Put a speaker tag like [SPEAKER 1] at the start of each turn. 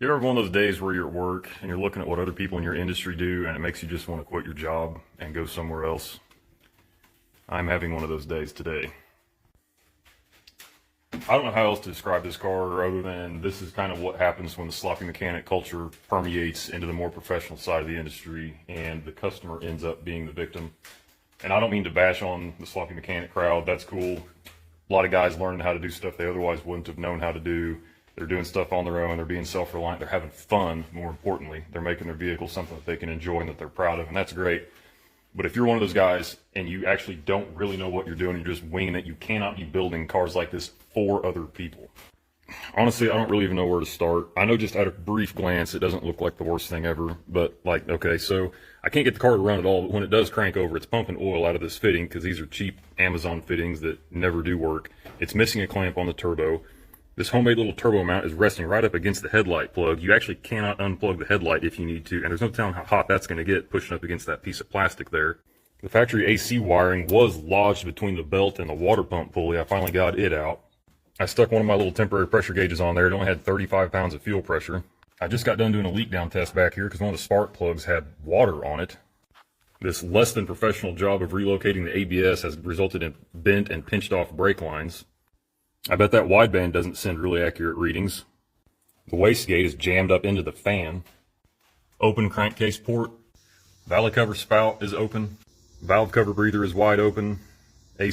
[SPEAKER 1] You ever have one of those days where you're at work and you're looking at what other people in your industry do and it makes you just want to quit your job and go somewhere else? I'm having one of those days today. I don't know how else to describe this car other than this is kind of what happens when the sloppy mechanic culture permeates into the more professional side of the industry and the customer ends up being the victim. And I don't mean to bash on the sloppy mechanic crowd. That's cool. A lot of guys learning how to do stuff they otherwise wouldn't have known how to do. They're doing stuff on their own. They're being self-reliant. They're having fun, more importantly. They're making their vehicle something that they can enjoy and that they're proud of, and that's great. But if you're one of those guys and you actually don't really know what you're doing, you're just winging it, you cannot be building cars like this for other people. Honestly, I don't really even know where to start. I know just at a brief glance, it doesn't look like the worst thing ever. But, like, okay, so I can't get the car to run at all. But when it does crank over, it's pumping oil out of this fitting because these are cheap Amazon fittings that never do work. It's missing a clamp on the turbo. This homemade little turbo mount is resting right up against the headlight plug. You actually cannot unplug the headlight if you need to, and there's no telling how hot that's going to get pushing up against that piece of plastic there. The factory AC wiring was lodged between the belt and the water pump pulley. I finally got it out. I stuck one of my little temporary pressure gauges on there. It only had 35 pounds of fuel pressure. I just got done doing a leak down test back here because one of the spark plugs had water on it. This less than professional job of relocating the ABS has resulted in bent and pinched off brake lines. I bet that wideband doesn't send really accurate readings. The wastegate is jammed up into the fan. Open crankcase port. Valley cover spout is open. Valve cover breather is wide open.